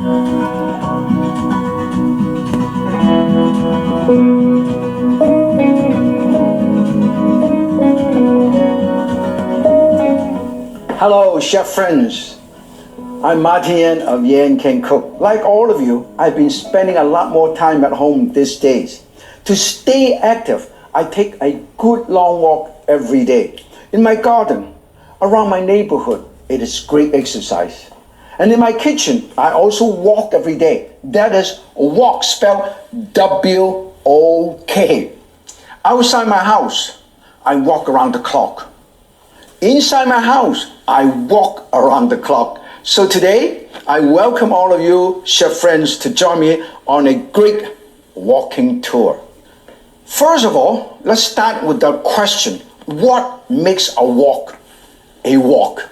Hello, chef friends. I'm Martin Yan of Yan Can Cook. Like all of you, I've been spending a lot more time at home these days. To stay active, I take a good long walk every day. In my garden, around my neighborhood, it is great exercise. And in my kitchen, I also walk every day. That is walk spelled W-O-K. Outside my house, I walk around the clock. Inside my house, I walk around the clock. So today, I welcome all of you chef friends to join me on a great walking tour. First of all, let's start with the question, what makes a walk a walk?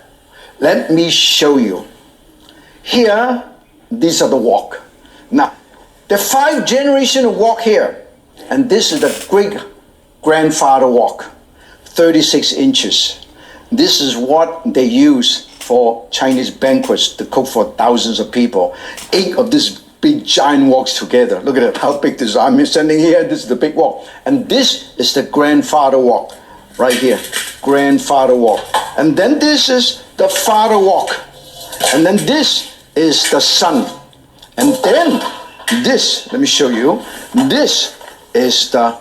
Let me show you. Here, these are the walk. Now, the 5 generations walk here, and this is the great grandfather walk, 36 inches. This is what they use for Chinese banquets to cook for thousands of people. 8 of these big giant walks together. Look at how big this is. I'm standing here, this is the big walk. And this is the grandfather walk, right here, grandfather walk. And then this is the father walk. And then this is the son. And then this, let me show you, this is the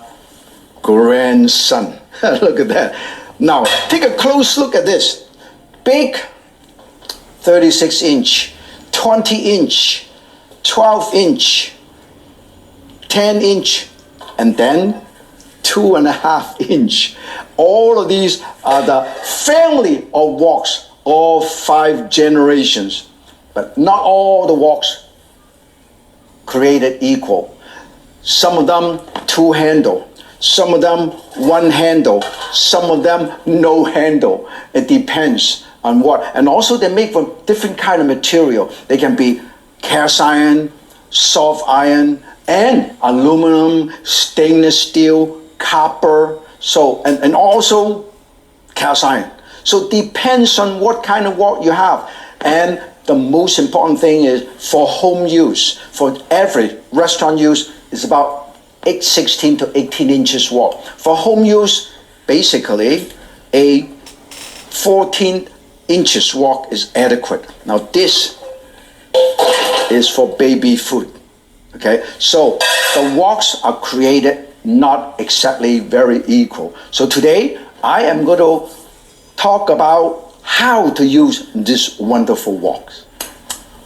grandson. Look at that. Now, take a close look at this. Big 36 inch, 20 inch, 12 inch, 10 inch, and then 2.5 inch. All of these are the family of walks of 5 generations. But not all the walks created equal. Some of them 2 handle. Some of them 1 handle, some of them no handle. It depends on what. And also they make from different kind of material. They can be cast iron, soft iron, and aluminum, stainless steel, copper, so and also cast iron. So it depends on what kind of wok you have. And the most important thing is for home use, for every restaurant use, is about 16 to 18 inches wok. For home use, basically, a 14 inches wok is adequate. Now this is for baby food, okay? So the woks are created not exactly very equal. So today, I am going to talk about how to use these wonderful woks.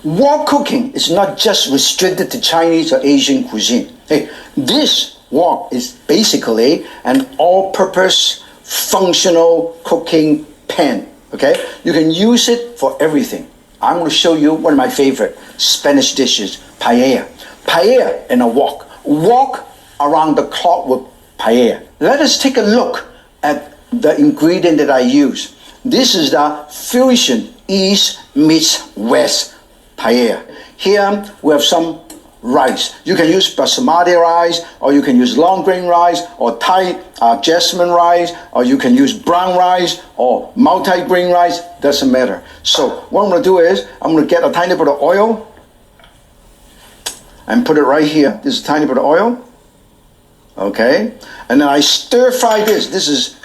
Wok cooking is not just restricted to Chinese or Asian cuisine. Hey, this wok is basically an all-purpose functional cooking pan, okay? You can use it for everything. I'm going to show you one of my favorite Spanish dishes, paella. Paella in a wok. Wok around the clock with paella. Let us take a look at the ingredient that I use. This is the fusion East meets West paella. Here we have some rice. You can use basmati rice, or you can use long grain rice, or Thai jasmine rice, or you can use brown rice, or multi-grain rice, doesn't matter. So what I'm going to do is, I'm going to get a tiny bit of oil, and put it right here. This is a tiny bit of oil, okay? And then I stir fry this. This is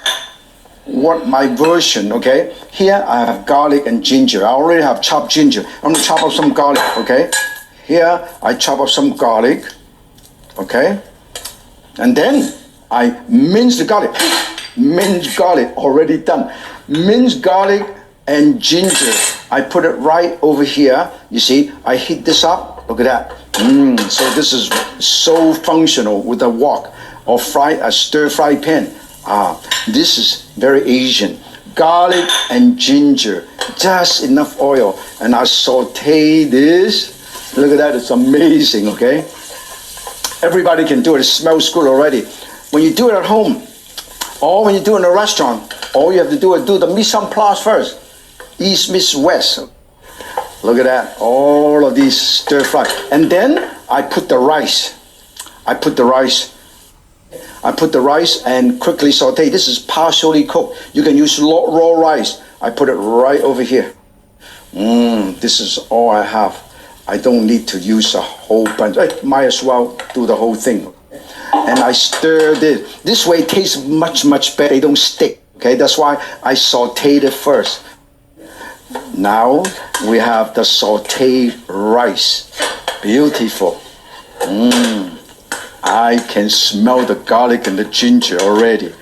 what my version, okay? Here I have garlic and ginger. I already have chopped ginger. I'm gonna chop up some garlic, okay? Here I chop up some garlic, okay? And then I mince the garlic. Minced garlic, already done. Minced garlic and ginger. I put it right over here. You see, I heat this up. Look at that. So this is so functional with a wok or a stir-fry pan. This is very Asian. Garlic and ginger, just enough oil. And I saute this. Look at that, it's amazing, okay? Everybody can do it, it smells good already. When you do it at home, or when you do it in a restaurant, all you have to do is do the mise en place first. East meets West. Look at that, all of these stir fry. And then I put the rice. I put the rice and quickly saute. This is partially cooked. You can use raw rice. I put it right over here. This is all I have. I don't need to use a whole bunch. I might as well do the whole thing. And I stir this. This way it tastes much, much better. They don't stick. Okay, that's why I sauteed it first. Now we have the sauteed rice. Beautiful. I can smell the garlic and the ginger already.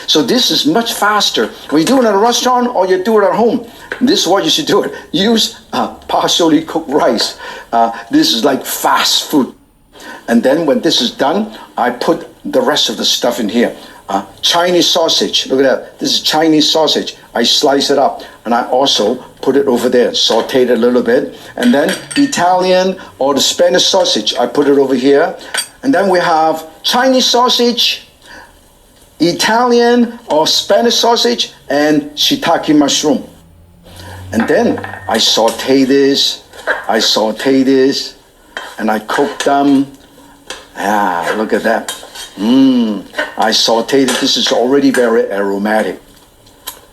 So this is much faster. When you do it at a restaurant or you do it at home, this is what you should do it. Use partially cooked rice. This is like fast food. And then when this is done, I put the rest of the stuff in here. Chinese sausage. Look at that. This is Chinese sausage. I slice it up and I also put it over there, saute it a little bit. And then Italian or the Spanish sausage, I put it over here. And then we have Chinese sausage, Italian or Spanish sausage, and shiitake mushroom. And then I saute this, and I cook them. Look at that. I sauteed it. This is already very aromatic.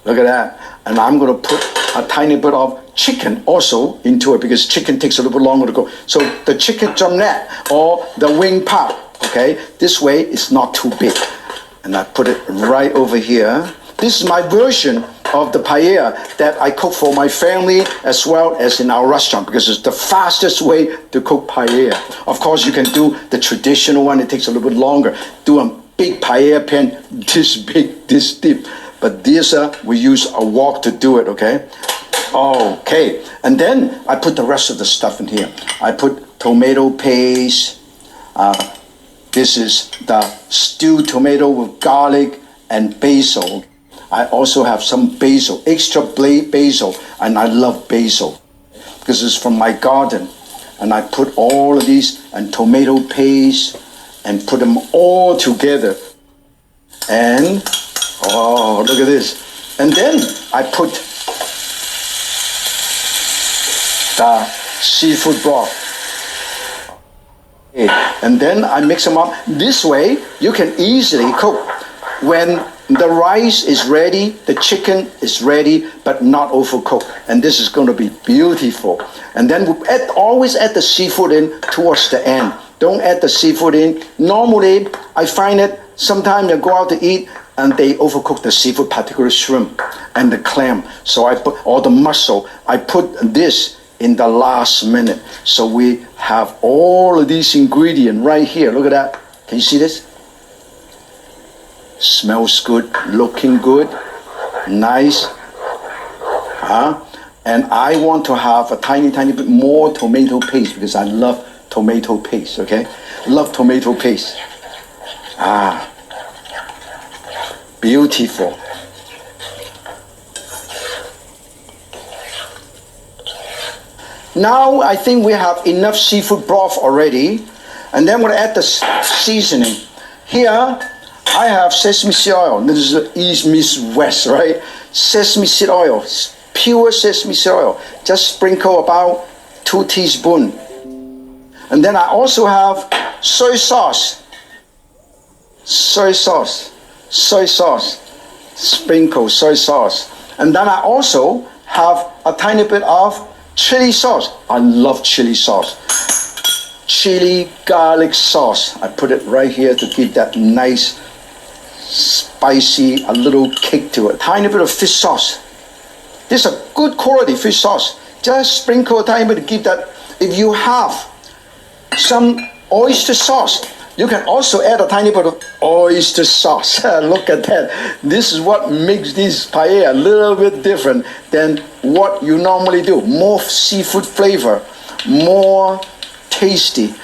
Look at that. And I'm going to put a tiny bit of chicken also into it because chicken takes a little bit longer to cook. So the chicken drumlet or the wing part, okay, this way it's not too big. And I put it right over here. This is my version of the paella that I cook for my family as well as in our restaurant because it's the fastest way to cook paella. Of course, you can do the traditional one. It takes a little bit longer. Do a big paella pan, this big, this deep. But this, we use a wok to do it, okay? Okay, and then I put the rest of the stuff in here. I put tomato paste. This is the stewed tomato with garlic and basil. I also have some basil, extra basil, and I love basil because it's from my garden. And I put all of these and tomato paste and put them all together. And, oh, look at this. And then I put the seafood broth. And then I mix them up. This way, you can easily cook. When the rice is ready, the chicken is ready, but not overcooked. And this is going to be beautiful. And then we always add the seafood in towards the end. Don't add the seafood in. Normally, I find it sometimes I go out to eat and they overcook the seafood, particularly shrimp and the clam. So I put all the mussel. I put this in the last minute. So we have all of these ingredients right here. Look at that. Can you see this? Smells good, looking good, nice. And I want to have a tiny bit more tomato paste because I love tomato paste, okay? Love tomato paste. Beautiful. Now I think we have enough seafood broth already. And then we're going to add the seasoning. Here, I have sesame seed oil. This is East meets West, right? Sesame seed oil, pure sesame seed oil. Just sprinkle about 2 teaspoons. And then I also have soy sauce. Soy sauce. Sprinkle soy sauce. And then I also have a tiny bit of chili sauce. I love chili sauce. Chili garlic sauce. I put it right here to give that nice spicy, a little kick to it. Tiny bit of fish sauce. This is a good quality fish sauce. Just sprinkle a tiny bit to give that. If you have some oyster sauce, you can also add a tiny bit of oyster sauce. Look at that. This is what makes this paella a little bit different than what you normally do. More seafood flavor, more tasty.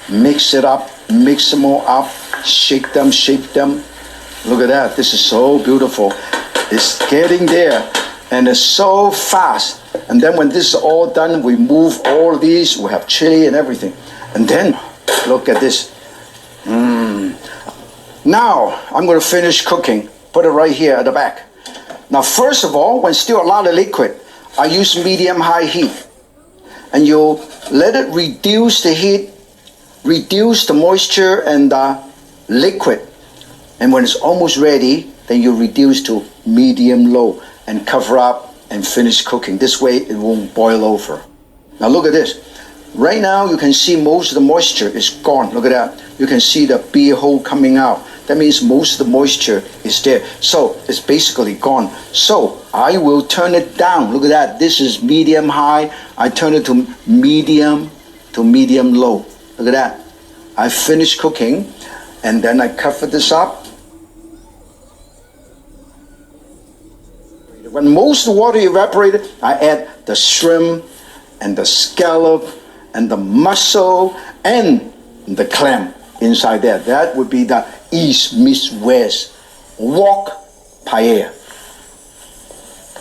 Mix it up, mix them all up, shake them. Look at that. This is so beautiful. It's getting there and it's so fast. And then when this is all done, we move all these. We have chili and everything. And then look at this. Now I'm going to finish cooking. Put it right here at the back. Now first of all, when still a lot of liquid, I use medium-high heat. And you let it reduce the heat, reduce the moisture and the liquid. And when it's almost ready, then you reduce to medium-low and cover up and finish cooking. This way it won't boil over. Now look at this. Right now, you can see most of the moisture is gone. Look at that. You can see the beer hole coming out. That means most of the moisture is there. So it's basically gone. So I will turn it down. Look at that. This is medium high. I turn it to medium low. Look at that. I finished cooking, and then I cover this up. When most of the water evaporated, I add the shrimp and the scallop and the mussel and the clam inside there. That would be the East meets West wok paella.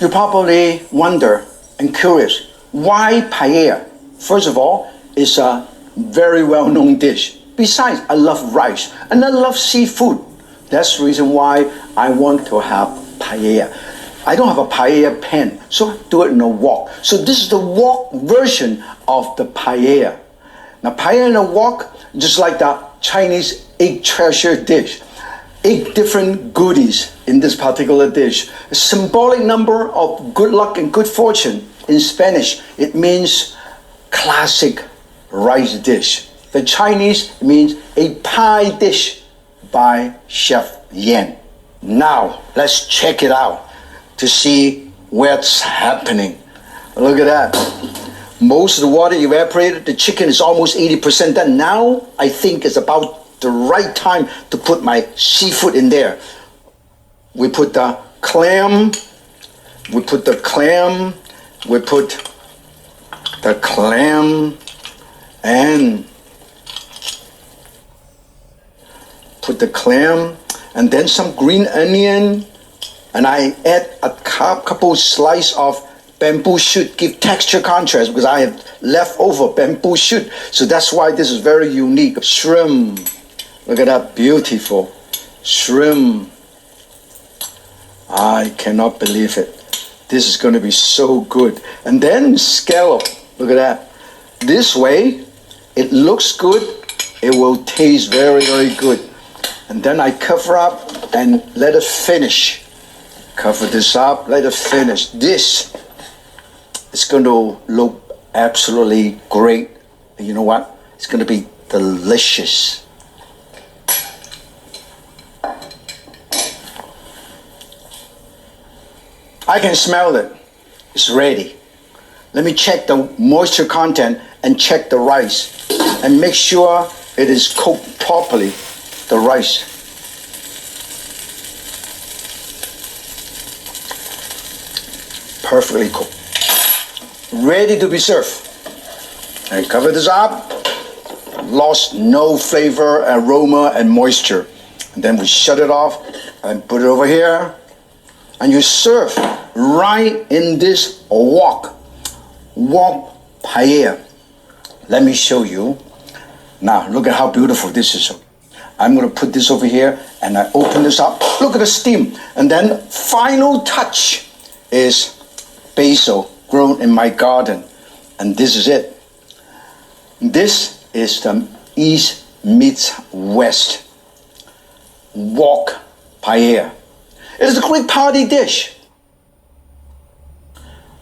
You probably wonder and curious, why paella? First of all, it's a very well-known dish. Besides, I love rice and I love seafood. That's the reason why I want to have paella. I don't have a paella pan, so I do it in a wok. So this is the wok version of the paella. Now paella in a wok, just like the Chinese egg treasure dish. 8 different goodies in this particular dish. A symbolic number of good luck and good fortune. In Spanish, it means classic rice dish. The Chinese means a pie dish by Chef Yan. Now, let's check it out to see what's happening. Look at that. Most of the water evaporated. The chicken is almost 80% done. Now, I think it's about the right time to put my seafood in there. We put the clam. We put the clam. We put the clam and put the clam and then some green onion, and I add a couple slices of bamboo shoot, give texture contrast because I have leftover bamboo shoot. So that's why this is very unique. Shrimp. Look at that beautiful shrimp. I cannot believe it. This is going to be so good. And then scallop. Look at that. This way, it looks good. It will taste very, very good. And then I cover up and let it finish. Cover this up, let it finish. This is going to look absolutely great. And you know what? It's going to be delicious. I can smell it. It's ready. Let me check the moisture content and check the rice and make sure it is cooked properly, the rice. Perfectly cooked. Ready to be served. And cover this up. Lost no flavor, aroma, and moisture. And then we shut it off and put it over here. And you serve right in this wok paella. Let me show you. Now, look at how beautiful this is. I'm going to put this over here and I open this up. Look at the steam. And then final touch is basil grown in my garden. And this is it. This is the East meets West wok paella. It is a great party dish.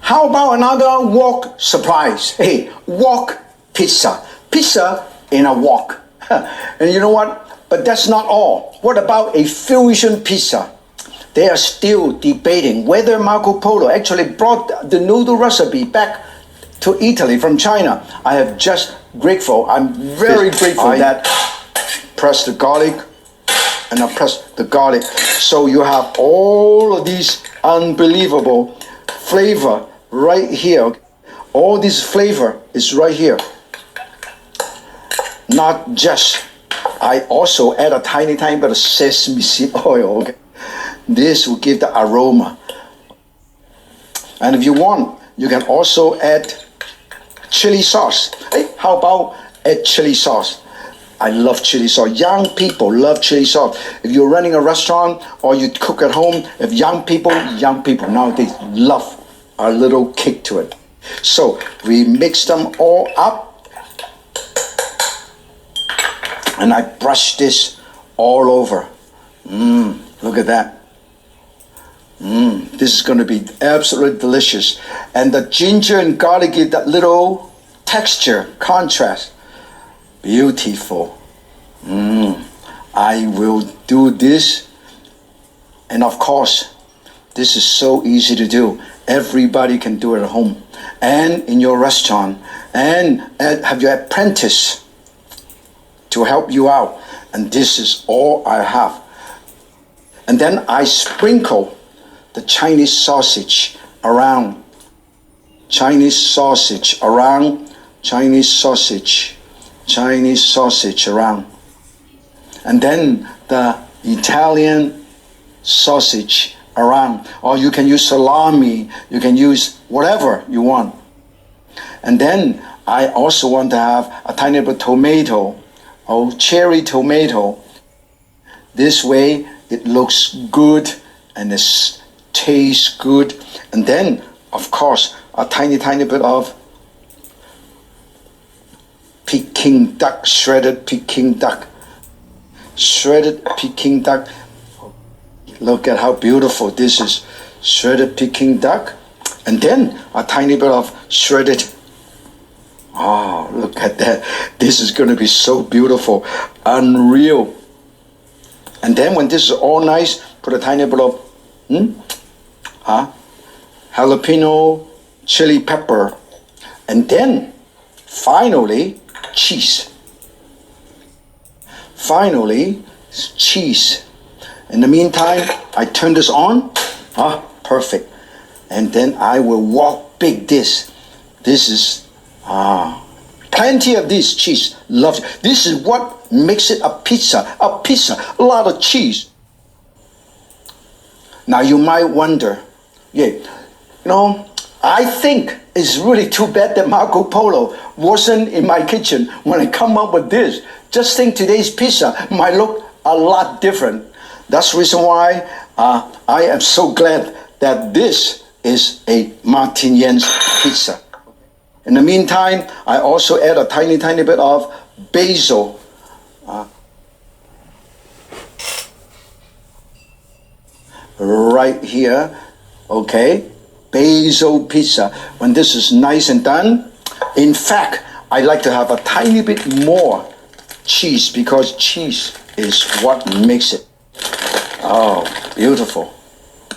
How about another wok surprise? Hey, wok pizza. Pizza in a wok. And you know what? But that's not all. What about a fusion pizza? They are still debating whether Marco Polo actually brought the noodle recipe back to Italy from China. I am just grateful. I'm very grateful that press the garlic and I press the garlic. So you have all of these unbelievable flavor right here. All this flavor is right here. Not just, I also add a tiny bit of sesame seed oil. Okay? This will give the aroma. And if you want, you can also add chili sauce. Hey, how about add chili sauce? I love chili sauce. Young people love chili sauce. If you're running a restaurant or you cook at home, if young people nowadays love a little kick to it. So we mix them all up. And I brush this all over. Look at that. This is going to be absolutely delicious. And the ginger and garlic give that little texture, contrast. Beautiful. I will do this. And of course, this is so easy to do. Everybody can do it at home and in your restaurant, and have your apprentice to help you out. And this is all I have. And then I sprinkle the Chinese sausage around. Chinese sausage around. Chinese sausage around. And then the Italian sausage around. Or you can use salami, you can use whatever you want. And then I also want to have a tiny bit of tomato, or cherry tomato. This way it looks good and it tastes good. And then, of course, a tiny bit of Peking duck, shredded Peking duck. Shredded Peking duck. Look at how beautiful this is. Shredded Peking duck. And then a tiny bit of shredded. Oh, look at that. This is going to be so beautiful. Unreal. And then when this is all nice, put a tiny bit of jalapeno chili pepper. And then finally, cheese. Finally, cheese. In the meantime, I turn this on. Perfect. And then I will wok big this. This is plenty of this cheese. Love it. This is what makes it a pizza. A pizza, a lot of cheese. Now you might wonder, I think it's really too bad that Marco Polo wasn't in my kitchen when I come up with this. Just think today's pizza might look a lot different. That's the reason why I am so glad that this is a Martin Yan's pizza. In the meantime, I also add a tiny bit of basil. Right here, okay? Basil pizza. When this is nice and done, in fact, I like to have a tiny bit more cheese because cheese is what makes it. Oh, beautiful.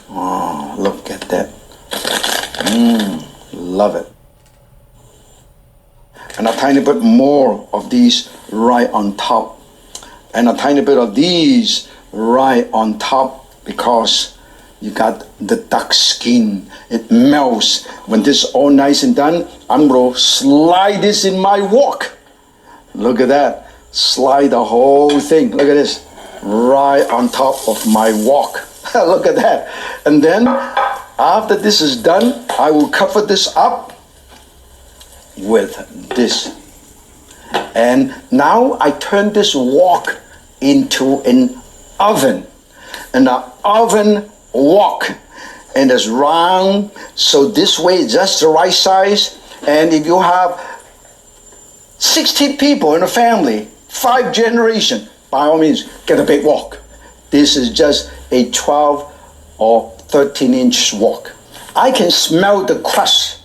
Oh, look at that. Love it. And a tiny bit more of these right on top. And a tiny bit of these right on top because you got the duck skin. It melts. When this is all nice and done, I'm going to slide this in my wok. Look at that. Slide the whole thing. Look at this. Right on top of my wok. Look at that. And then after this is done, I will cover this up with this. And now I turn this wok into an oven. And the oven wok. And it's round. So this way, just the right size. And if you have 60 people in a family, 5 generations, by all means, get a big wok. This is just a 12 or 13-inch wok. I can smell the crust,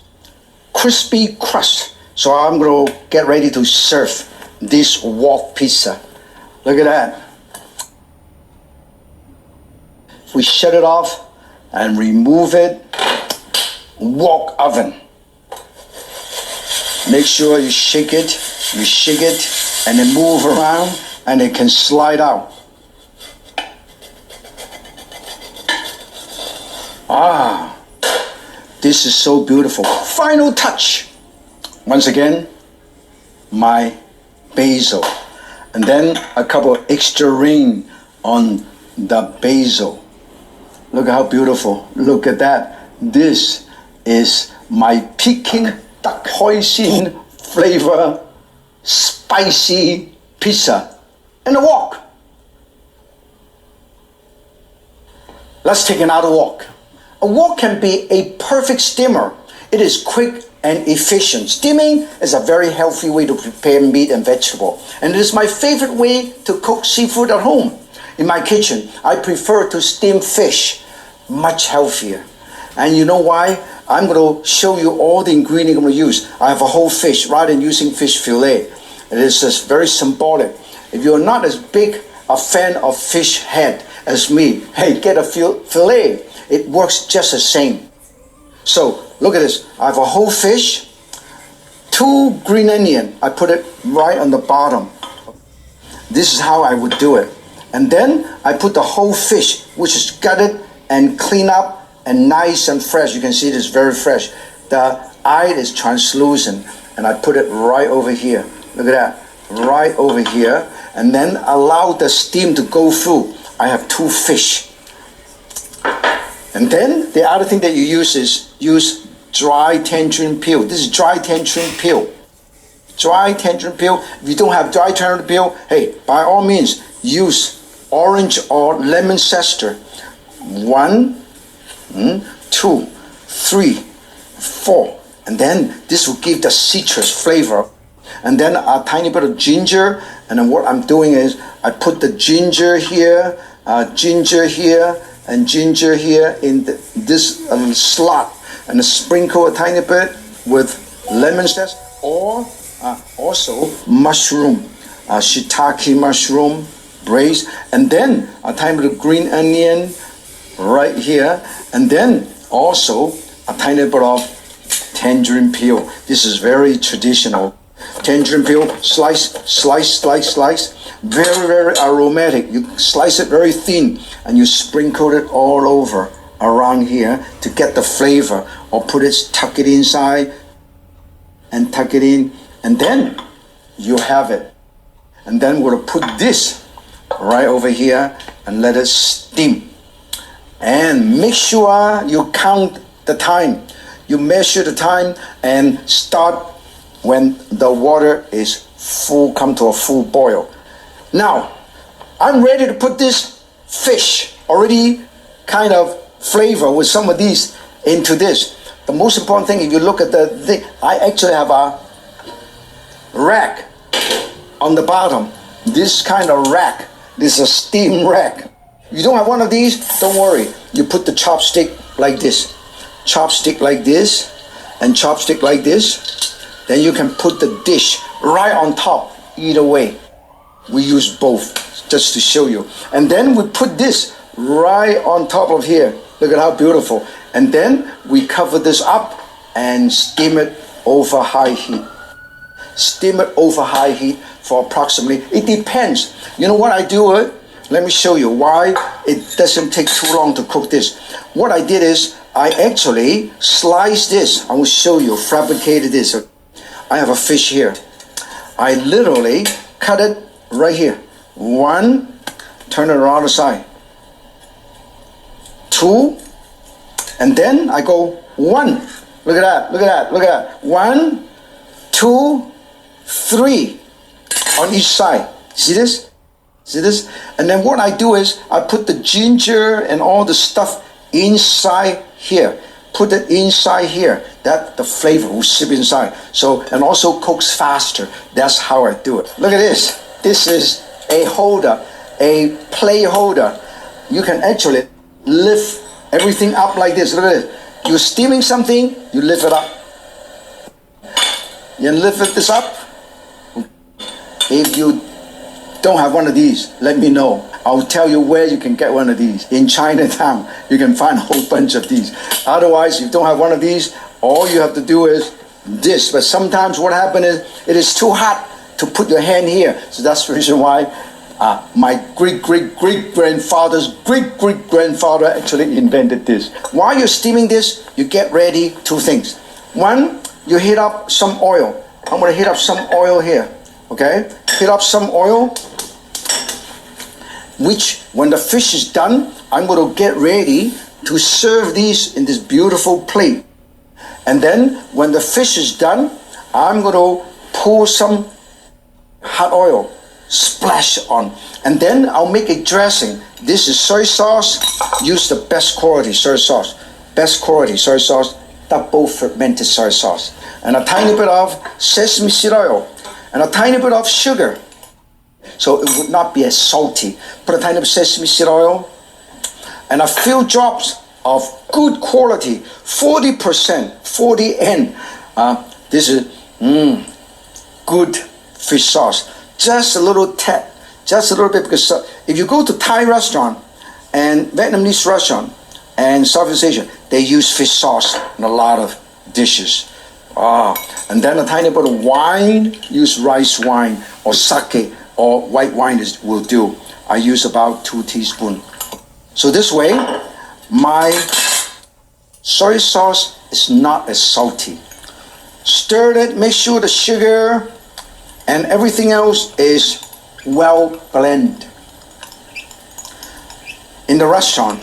crispy crust. So I'm going to get ready to serve this wok pizza. Look at that. We shut it off and remove it. Wok oven. Make sure you shake it, and then move around, and it can slide out. This is so beautiful. Final touch. Once again, my basil. And then a couple of extra ring on the basil. Look how beautiful. Look at that. This is my Peking duck hoisin flavor spicy pizza in a wok. Let's take another wok. A wok can be a perfect steamer. It is quick and efficient. Steaming is a very healthy way to prepare meat and vegetable. And it is my favorite way to cook seafood at home. In my kitchen, I prefer to steam fish, much healthier. And you know why? I'm going to show you all the ingredients I'm going to use. I have a whole fish rather than using fish fillet. It is just very symbolic. If you're not as big a fan of fish head as me, hey, get a fillet. It works just the same. So look at this. I have a whole fish, 2 green onion. I put it right on the bottom. This is how I would do it. And then I put the whole fish, which is gutted and cleaned up and nice and fresh. You can see it is very fresh. The eye is translucent, and I put it right over here. Look at that, right over here. And then allow the steam to go through. I have 2 fish. And then the other thing that you use is use dry tangerine peel. This is dry tangerine peel. Dry tangerine peel. If you don't have dry tangerine peel, hey, by all means, use orange or lemon zester. 1, 2, 3, 4. And then this will give the citrus flavor. And then a tiny bit of ginger. And then what I'm doing is I put the ginger here, and ginger here in this slot. And sprinkle a tiny bit with lemon zest, or also mushroom, shiitake mushroom braised. And then a tiny bit of green onion right here. And then also a tiny bit of tangerine peel. This is very traditional. Tangerine peel, slice. Very, very aromatic. You slice it very thin and you sprinkle it all over around here to get the flavor, or tuck it inside and tuck it in, and then you have it. And then we're going to put this right over here and let it steam. And make sure you count the time. You measure the time and start when the water is full, come to a full boil. Now, I'm ready to put this fish, already kind of flavor with some of these into this. The most important thing, if you look at the thing, I actually have a rack on the bottom. This kind of rack, this is a steam rack. If you don't have one of these, don't worry. You put the chopstick like this, chopstick like this, and chopstick like this. Then you can put the dish right on top. Either way, we use both just to show you. And then we put this right on top of here. Look at how beautiful. And then we cover this up and steam it over high heat. Steam it over high heat for approximately, it depends. You know what I do? Let me show you why it doesn't take too long to cook this. What I did is I actually sliced this. I will show you, fabricated this. I have a fish here. I literally cut it right here. 1, turn it around the side. 2, and then I go 1. Look at that, look at that, look at that. 1, 2, 3 on each side. See this? See this? And then what I do is I put the ginger and all the stuff inside here. Put it inside here. That the flavor will sip inside. So, and also cooks faster. That's how I do it. Look at this. This is a holder, a plate holder. You can actually lift everything up like this. Look at this. You're steaming something, you lift it up. You lift this up. If you don't have one of these, let me know. I'll tell you where you can get one of these. In Chinatown, you can find a whole bunch of these. Otherwise, if you don't have one of these, all you have to do is this. But sometimes what happens is it is too hot to put your hand here. So that's the reason why my great-great-great-grandfather's great-great-grandfather actually invented this. While you're steaming this, you get ready 2 things. 1, you heat up some oil. I'm going to heat up some oil here. Okay? Heat up some oil, which when the fish is done, I'm going to get ready to serve these in this beautiful plate. And then when the fish is done, I'm going to pour some hot oil, splash on. And then I'll make a dressing. This is soy sauce. Use the best quality soy sauce. Best quality soy sauce, double fermented soy sauce. And a tiny bit of sesame seed oil. And a tiny bit of sugar. So it would not be as salty. Put a tiny bit of sesame seed oil. And a few drops of good quality, 40%, 40N. This is good fish sauce. Just a little tad, just a little bit, because if you go to Thai restaurant and Vietnamese restaurant and Southeast Asia, they use fish sauce in a lot of dishes. And then a tiny bit of wine, use rice wine or sake or white wine will do. I use about 2 teaspoons. So this way, my soy sauce is not as salty. Stir it, make sure the sugar and everything else is well blended. In the restaurant,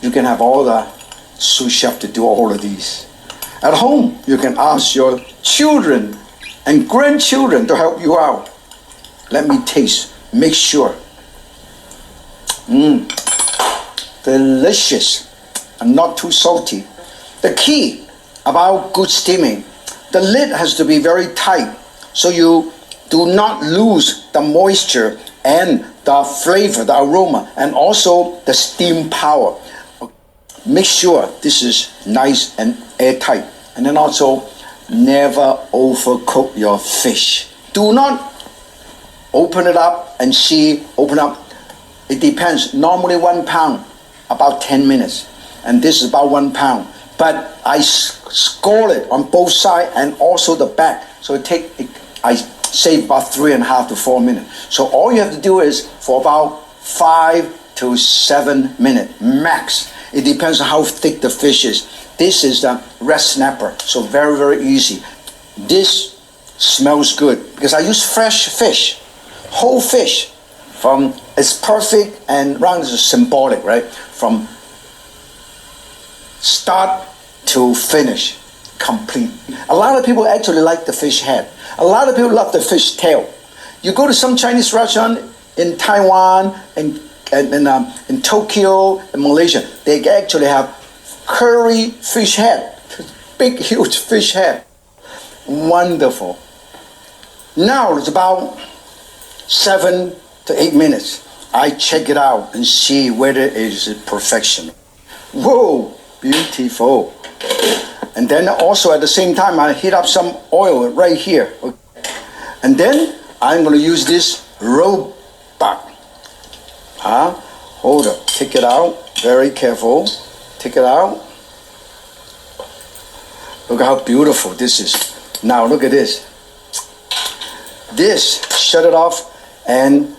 you can have all the sous chef to do all of these. At home, you can ask your children and grandchildren to help you out. Let me taste, make sure. Delicious and not too salty. The key about good steaming, the lid has to be very tight so you do not lose the moisture and the flavor, the aroma, and also the steam power. Make sure this is nice and airtight. And then also, never overcook your fish. Do not open it up and open up. It depends. Normally 1 pound, about 10 minutes. And this is about 1 pound. But I scald it on both sides and also the back. So I save about 3.5 to 4 minutes. So all you have to do is for about 5 to 7 minutes max. It depends on how thick the fish is. This is the red snapper, so very, very easy. This smells good because I use fresh fish, whole fish. It's perfect and round is symbolic, right? From start to finish, complete. A lot of people actually like the fish head. A lot of people love the fish tail. You go to some Chinese restaurant in Taiwan and in Tokyo and Malaysia, they actually have curry fish head, big huge fish head. Wonderful. Now it's about 7 to 8 minutes. I check it out and see whether it is perfection. Whoa, beautiful. And then also at the same time I heat up some oil right here. And then I'm going to use this roebuck. Hold up, take it out, very careful. Take it out. Look how beautiful this is. Now look at this. This, shut it off, and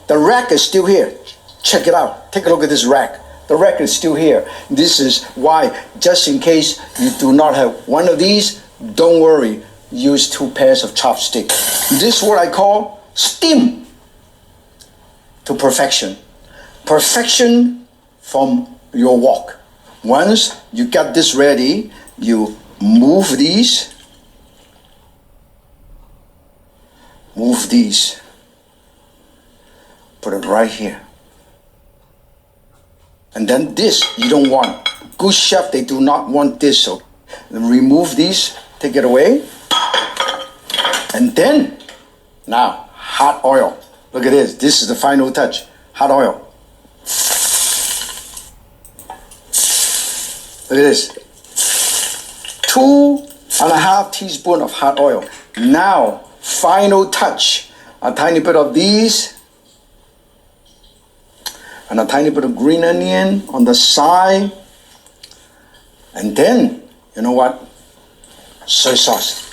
the rack is still here. Check it out. Take a look at this rack. The rack is still here. This is why, just in case you do not have one of these, don't worry. Use 2 pairs of chopsticks. This is what I call steam to perfection. Perfection from your wok. Once you got this ready, you move these. Put it right here. And then this you don't want. Good chef, they do not want this. So remove these, take it away. And then, now, hot oil. Look at this. This is the final touch. Hot oil. Look at this. 2.5 teaspoons of hot oil. Now, final touch. A tiny bit of these. And a tiny bit of green onion on the side. And then, you know what? Soy sauce.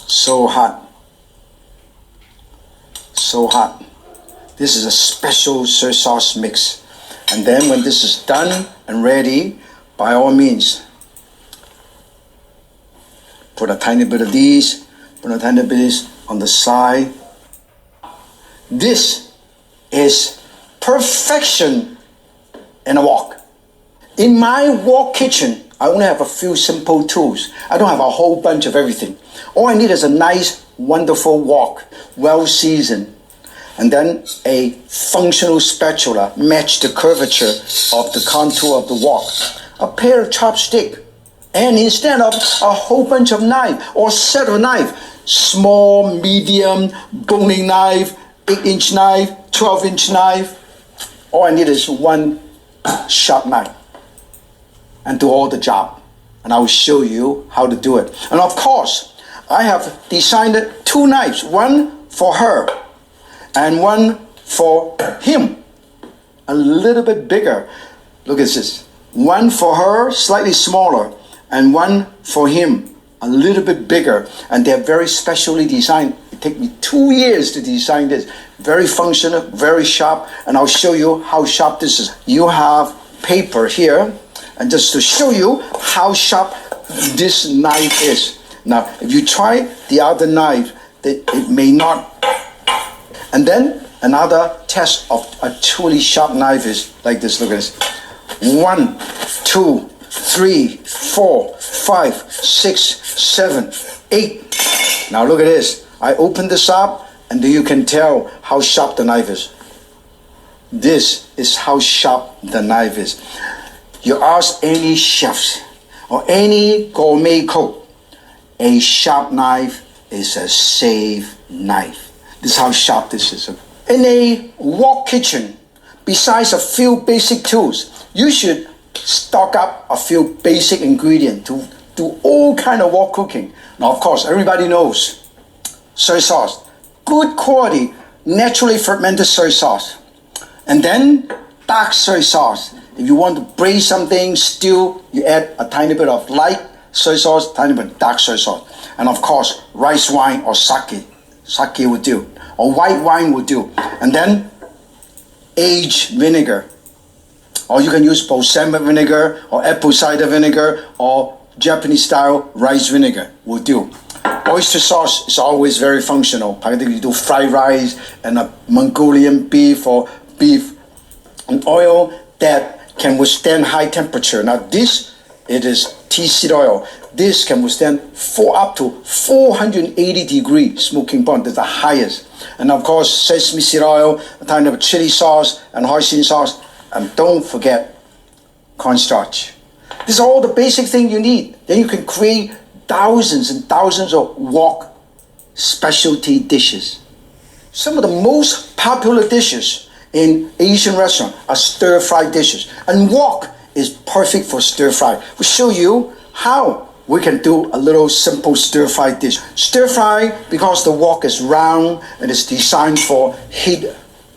So hot. So hot. This is a special soy sauce mix. And then when this is done and ready, by all means, put a tiny bit of these, put a tiny bit of this on the side. This is perfection in a wok. In my wok kitchen, I only have a few simple tools. I don't have a whole bunch of everything. All I need is a nice, wonderful wok, well seasoned. And then a functional spatula match the curvature of the contour of the wok. A pair of chopsticks. And instead of a whole bunch of knife or set of knife, small, medium, boning knife, 8-inch knife, 12-inch knife, all I need is one sharp knife and do all the job. And I will show you how to do it. And of course, I have designed 2 knives, one for her and one for him, a little bit bigger. Look at this. One for her, slightly smaller, and one for him, a little bit bigger. And they're very specially designed. It took me 2 years to design this. Very functional, very sharp, and I'll show you how sharp this is. You have paper here, and just to show you how sharp this knife is. Now, if you try the other knife, it may not. And then another test of a truly sharp knife is like this. Look at this. 1, 2, 3, 4, 5, 6, 7, 8. Now look at this. I open this up, and you can tell how sharp the knife is. This is how sharp the knife is. You ask any chefs or any gourmet cook, a sharp knife is a safe knife. This is how sharp this is. In a wok kitchen, besides a few basic tools, you should stock up a few basic ingredients to do all kind of wok cooking. Now, of course, everybody knows soy sauce, good quality, naturally fermented soy sauce. And then dark soy sauce. If you want to braise something, stew, you add a tiny bit of light soy sauce, tiny bit of dark soy sauce. And of course, rice wine or sake. Sake would do. Or white wine would do. And then aged vinegar. Or you can use balsamic vinegar or apple cider vinegar or Japanese style rice vinegar will do. Oyster sauce is always very functional. Particularly you do fried rice and a Mongolian beef or beef and oil that can withstand high temperature. Now this, it is tea seed oil. This can withstand up to 480 degrees smoking point. That's the highest. And of course, sesame seed oil, a tiny bit of chili sauce and hoisin sauce. And don't forget cornstarch. This is all the basic thing you need. Then you can create thousands and thousands of wok specialty dishes. Some of the most popular dishes in Asian restaurant are stir-fry dishes. And wok is perfect for stir-fry. We'll show you how we can do a little simple stir-fry dish. Stir-fry, because the wok is round and it's designed for heat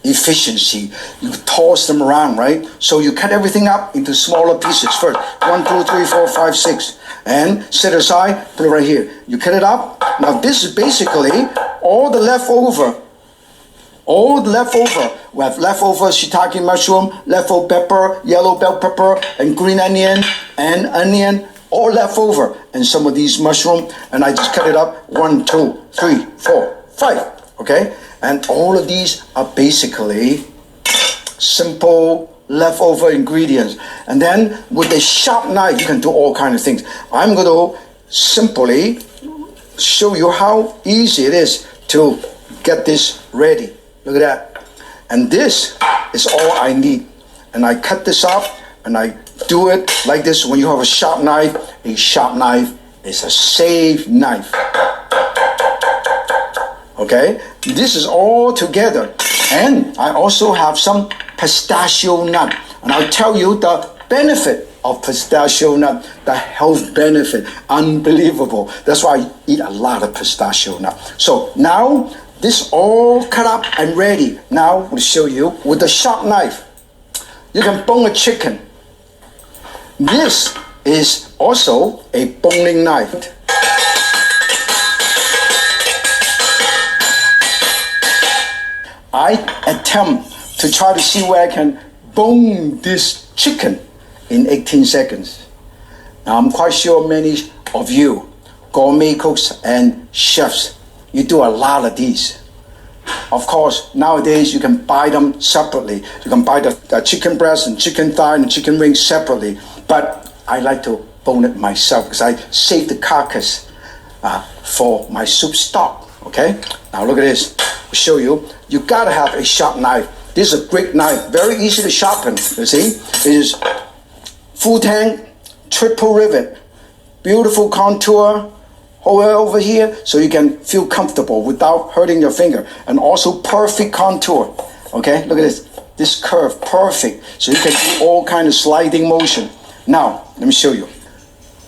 efficiency. You toss them around, right? So you cut everything up into smaller pieces first. 1, 2, 3, 4, 5, 6. And set aside, put it right here. You cut it up. Now this is basically all the leftover. We have leftover shiitake mushroom, leftover pepper, yellow bell pepper, and green onion, and onion, all leftover. And some of these mushroom, and I just cut it up. 1, 2, 3, 4, 5. Okay? And all of these are basically simple leftover ingredients. And then with a sharp knife, you can do all kinds of things. I'm going to simply show you how easy it is to get this ready. Look at that. And this is all I need. And I cut this up and I do it like this. When you have a sharp knife is a safe knife. Okay? This is all together. And I also have some pistachio nut. And I'll tell you the benefit of pistachio nut, the health benefit. Unbelievable. That's why I eat a lot of pistachio nut. So now, this all cut up and ready. Now we'll show you with a sharp knife. You can bone a chicken. This is also a boning knife. I attempt to try to see where I can bone this chicken in 18 seconds. Now I'm quite sure many of you, gourmet cooks and chefs, you do a lot of these. Of course, nowadays you can buy them separately. You can buy the chicken breast and chicken thigh and chicken wings separately. But I like to bone it myself because I save the carcass for my soup stock. Okay? Now look at this. I'll show you. You gotta have a sharp knife. This is a great knife, very easy to sharpen. You see? It is full tang, triple rivet, beautiful contour. Hold it over here so you can feel comfortable without hurting your finger. And also perfect contour. Okay, look at this. this curve perfect. So you can do all kind of sliding motion. Now, let me show you.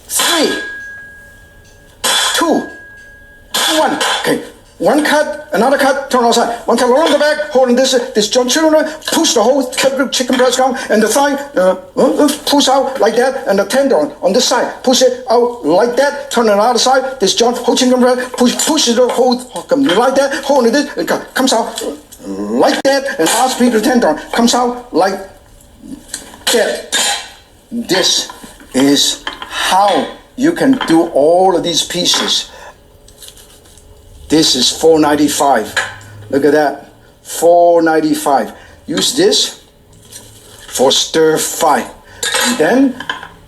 3, 2, 1. Okay. One cut, another cut, turn outside. One cut along the back, holding this joint shoulder, push the whole chicken breast down, and the thigh, push out like that, and the tendon on this side, push it out like that, turn it other side, this joint, whole chicken breast, push it, hold like that, holding this, it comes out like that, and last piece of the tendon comes out like that. This is how you can do all of these pieces. This is $4.95. Look at that, $4.95. Use this for stir fry. And then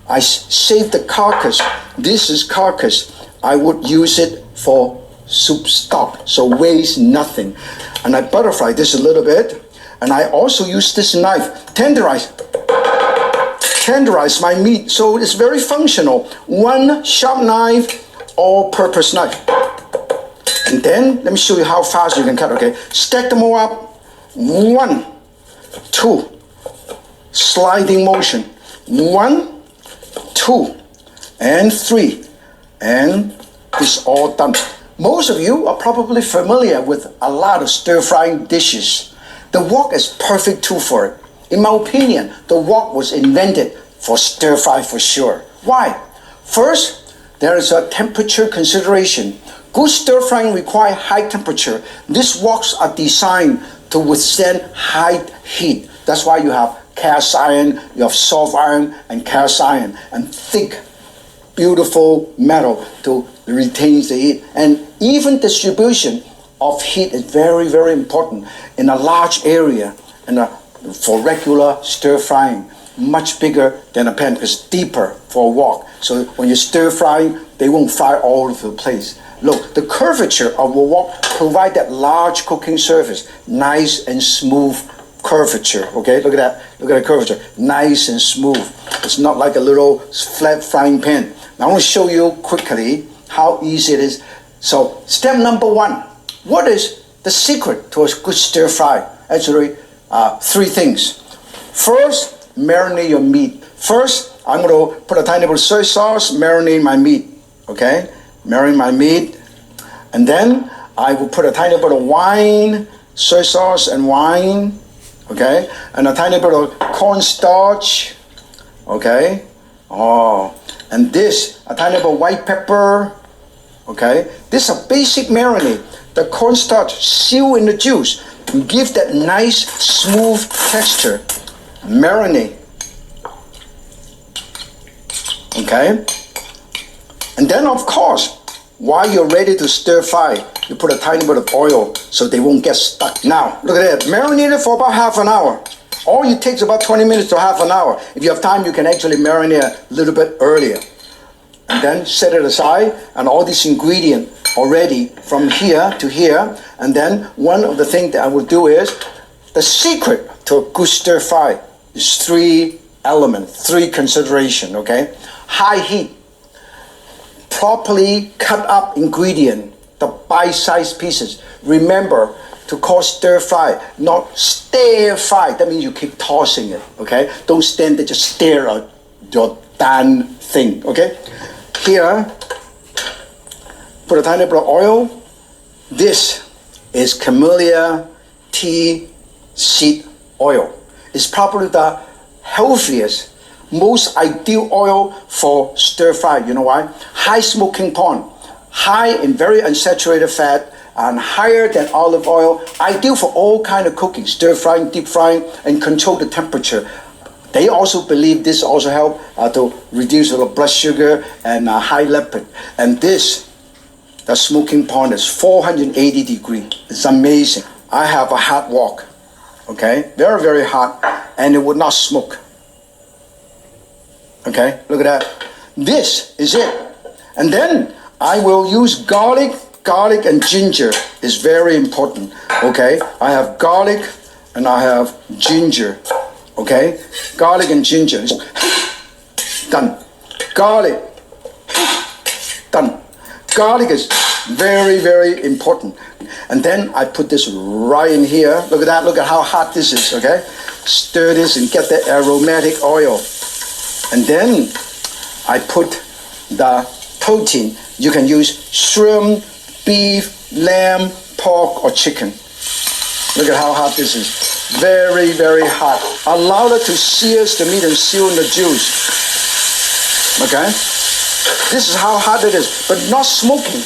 I save the carcass. This is carcass. I would use it for soup stock, so waste nothing. And I butterfly this a little bit. And I also use this knife, tenderize my meat, so it's very functional. One sharp knife, all-purpose knife. And then, let me show you how fast you can cut, okay? Stack them all up. 1, 2, sliding motion. 1, 2, and 3. And it's all done. Most of you are probably familiar with a lot of stir-frying dishes. The wok is perfect tool for it. In my opinion, the wok was invented for stir-fry for sure. Why? First, there is a temperature consideration. Good stir-frying requires high temperature. These woks are designed to withstand high heat. That's why you have cast iron, you have soft iron and cast iron, and thick, beautiful metal to retain the heat. And even distribution of heat is very, very important in a large area and for regular stir-frying. Much bigger than a pan because it's deeper for a wok. So when you stir frying, they won't fry all over the place. Look, the curvature of a wok provides that large cooking surface, nice and smooth curvature. Okay, look at that. Look at the curvature, nice and smooth. It's not like a little flat frying pan. Now I want to show you quickly how easy it is. So step number 1, what is the secret to a good stir fry? Actually, 3 things. First, marinate your meat. First, I'm going to put a tiny bit of soy sauce, marinate my meat. Okay, marinate my meat, and then I will put a tiny bit of wine, soy sauce and wine. Okay, and a tiny bit of cornstarch. Okay, and this a tiny bit of white pepper. Okay, this is a basic marinade. The cornstarch seal in the juice and give that nice smooth texture. Marinate. Okay, and then of course, while you're ready to stir fry, you put a tiny bit of oil so they won't get stuck. Now, look at that, marinate it for about half an hour. All it takes about 20 minutes to half an hour. If you have time, you can actually marinate a little bit earlier. And then set it aside, and all these ingredients are ready from here to here. And then one of the things that I will do is, the secret to a good stir fry is 3 elements, 3 considerations, okay? High heat, properly cut up ingredient, the bite-sized pieces. Remember to call stir fry, not stir fry. That means you keep tossing it, okay? Don't stand there, just stare at your damn thing, okay? Here, put a tiny bit of oil. This is camellia tea seed oil. It's probably the healthiest, most ideal oil for stir fry. You know why? High smoking point, high in very unsaturated fat, and higher than olive oil. Ideal for all kind of cooking, stir frying, deep frying, and control the temperature. They also believe this also help to reduce the blood sugar and high lipid. And this, the smoking point is 480 degrees. It's amazing. I have a hot wok, okay? Very, very hot, and it would not smoke. Okay, look at that. This is it. And then I will use garlic. Garlic and ginger is very important, okay? I have garlic and I have ginger, okay? Garlic and ginger. Done. Garlic. Done. Garlic is very, very important. And then I put this right in here. Look at that. Look at how hot this is, okay? stir this and get that aromatic oil. And then I put the protein. You can use shrimp, beef, lamb, pork, or chicken. Look at how hot this is. Very, very hot. Allow it to sear the meat and seal in the juice. Okay? This is how hot it is, but not smoking.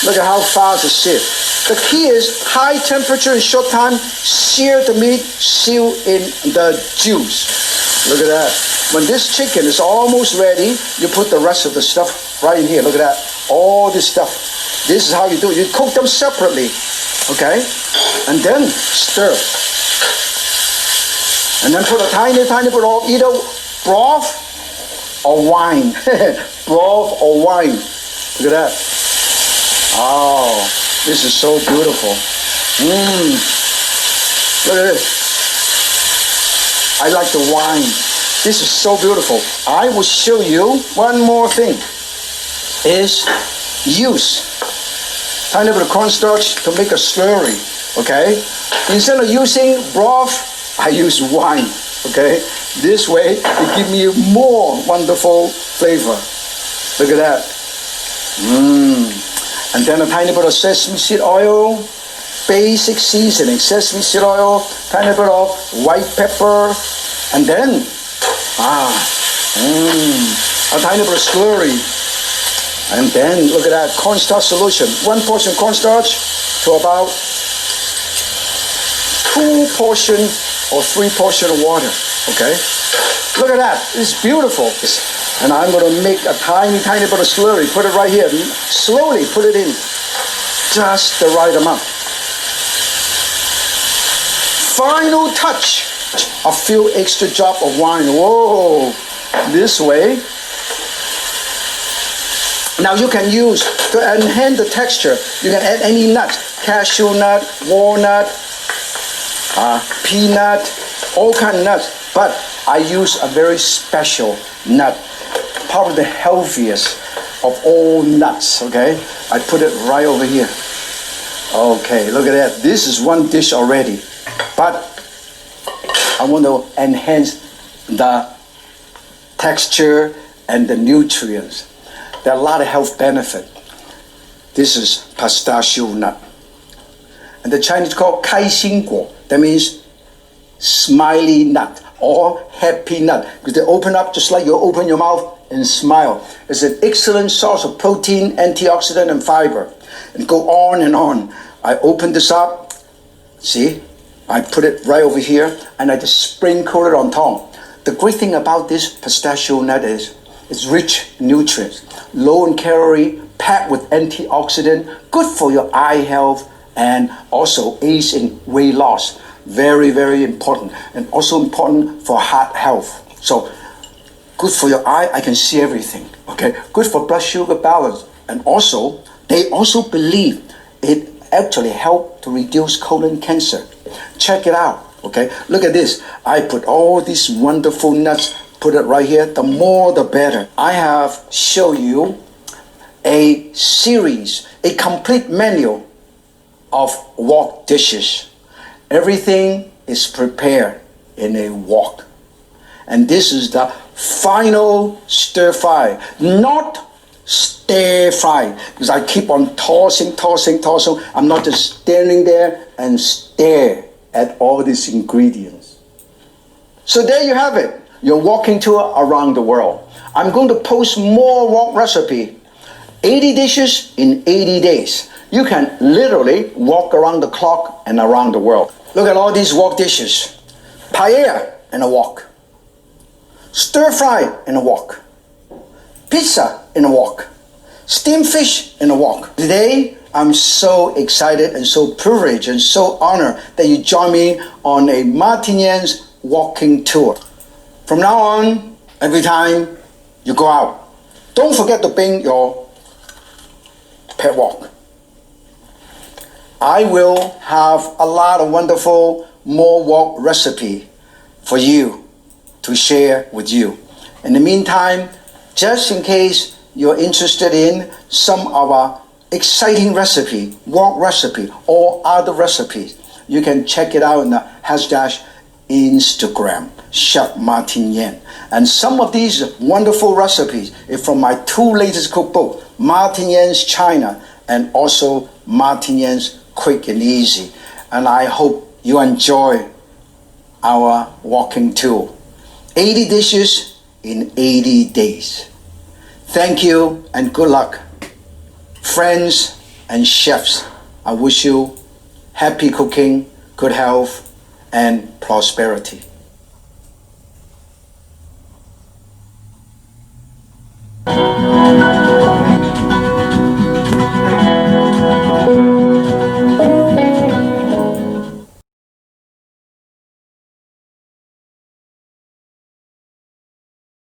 Look at how fast it sears. The key is high temperature in short time, sear the meat, seal in the juice. Look at that. When this chicken is almost ready, you put the rest of the stuff right in here. Look at that. All this stuff. This is how you do it. You cook them separately. Okay? And then stir. And then put a tiny bit of either broth or wine. Broth or wine. Look at that. Oh, this is so beautiful. Look at this. I like the wine. This is so beautiful. I will show you one more thing. Is use tiny bit of cornstarch to make a slurry. Okay? Instead of using broth, I use wine. Okay? This way, it gives me more wonderful flavor. Look at that. And then a tiny bit of sesame seed oil, basic seasoning, sesame seed oil, tiny bit of white pepper, and then a tiny bit of slurry. And then look at that cornstarch solution. 1 portion cornstarch to about 2 portion or 3 portion of water. Okay? Look at that. It's beautiful. And I'm going to make a tiny bit of slurry. Put it right here. Slowly put it in. Just the right amount. Final touch. A few extra drops of wine. Whoa. This way. Now you can use, to enhance the texture, you can add any nuts. Cashew nut, walnut, peanut, all kind of nuts. But I use a very special nut. Probably the healthiest of all nuts, okay? I put it right over here. Okay, look at that. This is one dish already. But I want to enhance the texture and the nutrients. There are a lot of health benefits. This is pistachio nut. And the Chinese call 开心果. That means smiley nut or happy nut. Because they open up just like you open your mouth and smile. It's an excellent source of protein, antioxidant, and fiber. And go on and on. I open this up. See? I put it right over here and I just sprinkle it on top. The great thing about this pistachio nut is it's rich in nutrients, low in calorie, packed with antioxidant, good for your eye health, and also aids in weight loss. Very, very important. And also important for heart health. So, good for your eye, I can see everything. Okay, good for blood sugar balance. And also, they also believe it actually helps to reduce colon cancer. Check it out. Okay, look at this. I put all these wonderful nuts, put it right here. The more the better. I have shown you a series, a complete menu of wok dishes. Everything is prepared in a wok. And this is the final stir fry, not stir fry, because I keep on tossing. I'm not just standing there and stare at all these ingredients. So there you have it, your walking tour around the world. I'm going to post more wok recipe, 80 dishes in 80 days. You can literally walk around the clock and around the world. Look at all these wok dishes. Paella in a wok. Stir fry in a wok. Pizza in a wok. Steamed fish in a wok. Today, I'm so excited and so privileged and so honored that you join me on a Martin Yan's walking tour. From now on, every time you go out, don't forget to bring your pet wok. I will have a lot of wonderful more wok recipe for you to share with you. In the meantime, just in case you're interested in some of our exciting recipe, wok recipe, or other recipes, you can check it out in the hashtag Instagram, Chef Martin Yan. And some of these wonderful recipes is from my two latest cookbooks, Martin Yan's China and also Martin Yan's Quick and Easy. And I hope you enjoy our walking tour. 80 dishes in 80 days. Thank you and good luck. Friends and chefs, I wish you happy cooking, good health, and prosperity.